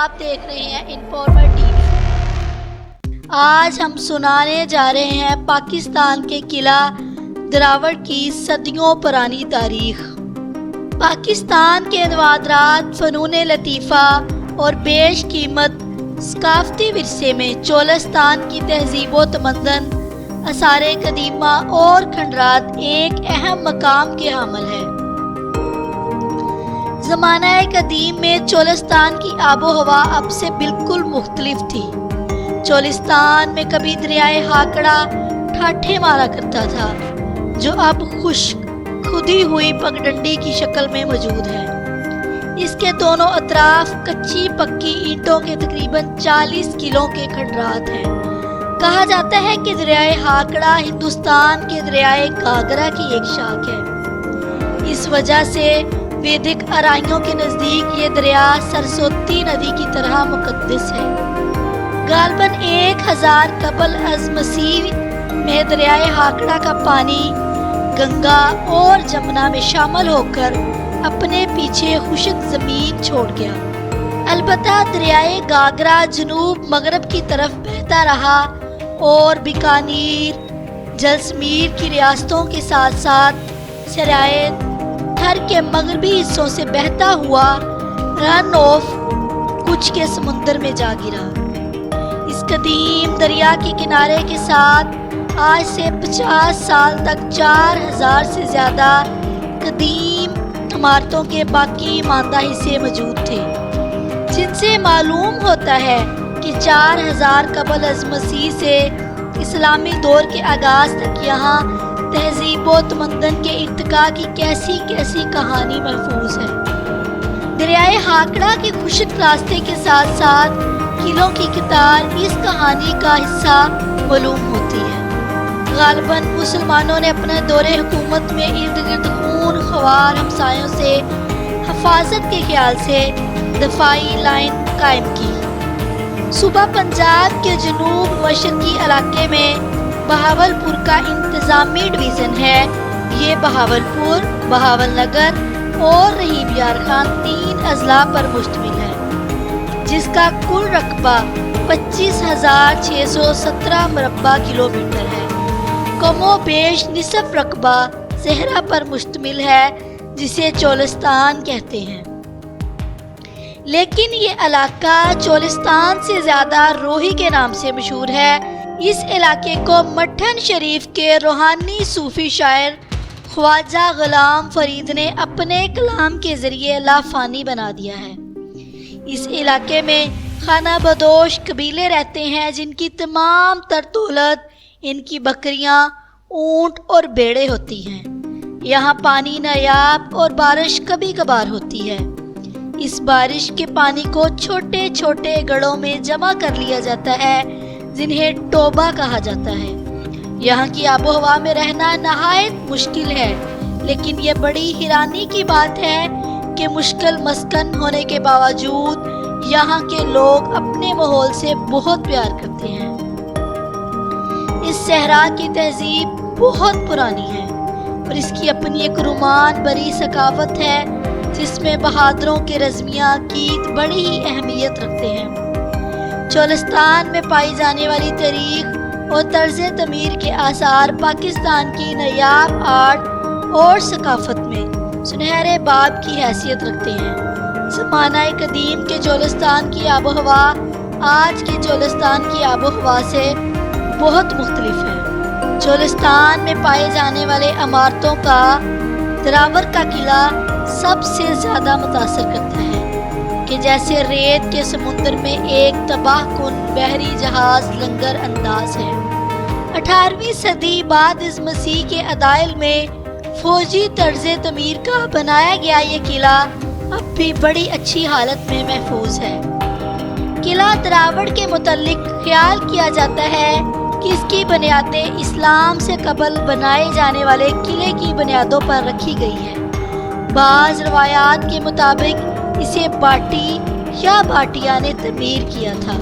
آپ دیکھ رہے ہیں انفارمر ٹی وی۔ آج ہم سنانے جا رہے ہیں پاکستان کے قلعہ دراوڑ کی صدیوں پرانی تاریخ۔ پاکستان کے نوادرات، فنون لطیفہ اور بیش قیمت ثقافتی ورثے میں چولستان کی تہذیب و تمدن، آثار قدیمہ اور کھنڈرات ایک اہم مقام کے حامل ہے۔ زمانہ قدیم میں چولستان کی آب و ہوا اب سے بالکل مختلف تھی۔ چولستان میں کبھی دریائے ہاکڑا ٹھاٹھے مارا کرتا تھا، جو اب خشک کھدی ہوئی پگڈنڈی کی شکل میں موجود ہے۔ اس کے دونوں اطراف کچی پکی اینٹوں کے تقریباً 40 کلو کے کھنڈرات ہیں۔ کہا جاتا ہے کہ دریائے ہاکڑا ہندوستان کے دریائے گھاگھرا کی ایک شاخ ہے۔ اس وجہ سے ویدک آرائیوں کے نزدیک یہ دریا سرسوتی ندی کی طرح مقدس ہے۔ غالباً 1000 قبل از مسیح میں دریائے ہاکڑا کا پانی گنگا اور جمنا میں شامل ہو کر اپنے پیچھے خشک زمین چھوڑ گیا۔ البتہ دریائے گھاگھرا جنوب مغرب کی طرف بہتا رہا اور بیکانیر، جیسلمیر کی ریاستوں کے ساتھ ساتھ سرائے تھر کے مغربی حصوں سے بہتا ہوا رن آف کچھ کے سمندر میں جا گرا۔ اس قدیم دریا کے کنارے کے ساتھ آج سے 50 سال تک 4000 سے زیادہ قدیم عمارتوں کے باقی ماندہ حصے موجود تھے، جن سے معلوم ہوتا ہے کہ 4000 قبل از مسیح سے اسلامی دور کے آغاز تک یہاں تہذیب و تمدن کے ارتقاء کی کیسی کیسی کہانی محفوظ ہے۔ دریائے ہاکڑا کے خشک راستے کے ساتھ ساتھ قلعوں کی قطار اس کہانی کا حصہ معلوم ہوتی ہے۔ غالباً مسلمانوں نے اپنے دور حکومت میں ارد گرد خون خوار ہمسایوں سے حفاظت کے خیال سے دفاعی لائن قائم کی۔ صوبہ پنجاب کے جنوب مشرقی علاقے میں بہاولپور کا انتظامی ڈویژن ہے۔ یہ بہاولپور، بہاول نگر اور رحیم یار خان 3 اضلاع پر مشتمل ہے، جس کا کل رقبہ 25,617 مربع کلومیٹر ہے۔ کم و بیش نصف رقبہ صحرا پر مشتمل ہے، جسے چولستان کہتے ہیں۔ لیکن یہ علاقہ چولستان سے زیادہ روہی کے نام سے مشہور ہے۔ اس علاقے کو مٹھن شریف کے روحانی صوفی شاعر خواجہ غلام فرید نے اپنے کلام کے ذریعے لافانی بنا دیا ہے۔ اس علاقے میں خانہ بدوش قبیلے رہتے ہیں، جن کی تمام تر دولت ان کی بکریاں، اونٹ اور بیڑے ہوتی ہیں۔ یہاں پانی نایاب اور بارش کبھی کبھار ہوتی ہے۔ اس بارش کے پانی کو چھوٹے چھوٹے گڑھوں میں جمع کر لیا جاتا ہے، جنہیں ٹوبہ کہا جاتا ہے۔ یہاں کی آب و ہوا میں رہنا نہایت مشکل ہے، لیکن یہ بڑی حیرانی کی بات ہے کہ مشکل مسکن ہونے کے باوجود یہاں کے لوگ اپنے ماحول سے بہت پیار کرتے ہیں۔ اس صحرا کی تہذیب بہت پرانی ہے اور اس کی اپنی ایک رومان بری ثقافت ہے، جس میں بہادروں کے رزمیہ گیت بڑی ہی اہمیت رکھتے ہیں۔ چولستان میں پائی جانے والی تاریخ اور طرز تعمیر کے آثار پاکستان کی نایاب آرٹ اور ثقافت میں سنہرے باب کی حیثیت رکھتے ہیں۔ زمانہ قدیم کے چولستان کی آب و ہوا آج کے چولستان کی آب و ہوا سے بہت مختلف ہے۔ چولستان میں پائے جانے والے عمارتوں کا دراوڑ کا قلعہ سب سے زیادہ متاثر کرتا ہے، کہ جیسے ریت کے سمندر میں ایک تباہ کن بحری جہاز لنگر انداز ہے۔ 18ویں صدی بعد از مسیح کے اوائل میں فوجی طرز تعمیر کا بنایا گیا یہ قلعہ اب بھی بڑی اچھی حالت میں محفوظ ہے۔ قلعہ دراوڑ کے متعلق خیال کیا جاتا ہے کہ اس کی بنیادیں اسلام سے قبل بنائے جانے والے قلعے کی بنیادوں پر رکھی گئی ہے۔ بعض روایات کے مطابق اسے باٹی یا بھاٹیا نے تعمیر کیا تھا،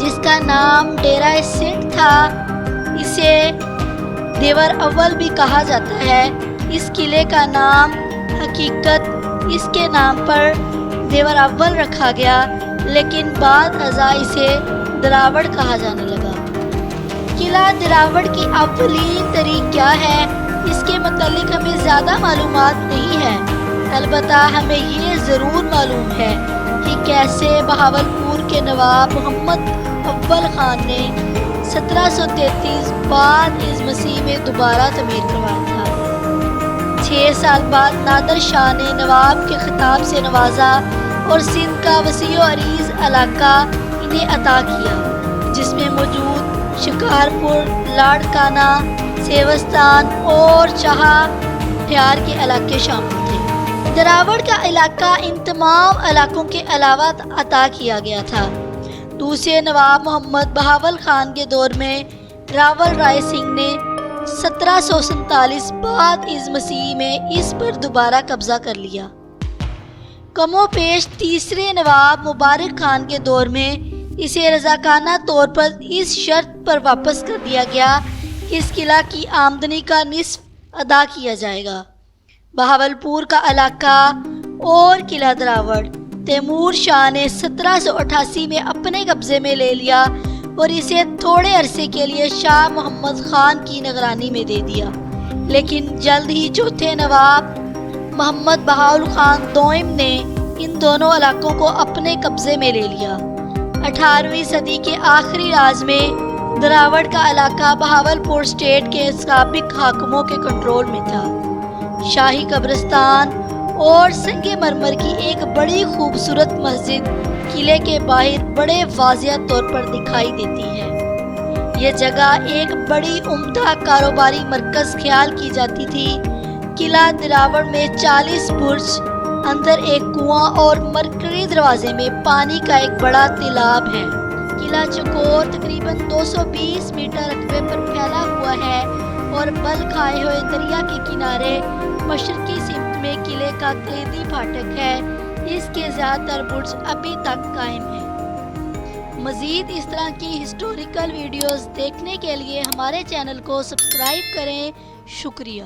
جس کا نام ڈیرہ سنگھ تھا۔ اسے دیور اول بھی کہا جاتا ہے۔ اس قلعے کا نام حقیقت اس کے نام پر دیور اول رکھا گیا، لیکن بعد ازاں اسے دراوڑ کہا جانے لگا۔ قلعہ دراوڑ کی اولین تاریخ کیا ہے، اس کے متعلق ہمیں زیادہ معلومات نہیں ہے، البتہ ہمیں یہ ضرور معلوم ہے کہ کیسے بہاولپور کے نواب محمد اول خان نے 1733 بعد از مسیح میں دوبارہ تعمیر کروایا تھا۔ 6 سال بعد نادر شاہ نے نواب کے خطاب سے نوازا اور سندھ کا وسیع و عریض علاقہ انہیں عطا کیا، جس میں موجود شکارپور، لاڑکانہ، سیوستان اور چاہا پیار کے علاقے شامل تھے۔ دراوڑ کا علاقہ ان تمام علاقوں کے علاوہ عطا کیا گیا تھا۔ دوسرے نواب محمد بہاول خان کے دور میں راول رائے سنگھ نے 1747 بعد از مسیح میں اس پر دوبارہ قبضہ کر لیا۔ کم و بیش تیسرے نواب مبارک خان کے دور میں اسے رضاکارانہ طور پر اس شرط پر واپس کر دیا گیا کہ اس قلعہ کی آمدنی کا نصف ادا کیا جائے گا۔ بہاولپور کا علاقہ اور قلعہ دراوڑ تیمور شاہ نے 1788 میں اپنے قبضے میں لے لیا اور اسے تھوڑے عرصے کے لیے شاہ محمد خان کی نگرانی میں دے دیا، لیکن جلد ہی چوتھے نواب محمد بہاول خان دوئم نے ان دونوں علاقوں کو اپنے قبضے میں لے لیا۔ 18ویں صدی کے آخری راز میں دراوڑ کا علاقہ بہاولپور اسٹیٹ کے سابق حاکموں کے کنٹرول میں تھا۔ شاہی قبرستان اور سنگ مرمر کی ایک بڑی خوبصورت مسجد قلعے کے باہر بڑے واضح طور پر دکھائی دیتی ہے۔ یہ جگہ ایک بڑی عمدہ کاروباری مرکز خیال کی جاتی تھی۔ قلعہ دراوڑ میں 40 برج، اندر ایک کنواں اور مرکزی دروازے میں پانی کا ایک بڑا تالاب ہے۔ قلعہ چکور تقریباً 220 میٹر رقبے پر پھیلا ہوا ہے اور بل کھائے ہوئے دریا کے کنارے مشرقی سمت میں قلعے کا کلیدی پھاٹک ہے۔ اس کے زیادہ تر برج ابھی تک قائم ہیں۔ مزید اس طرح کی ہسٹوریکل ویڈیوز دیکھنے کے لیے ہمارے چینل کو سبسکرائب کریں۔ شکریہ۔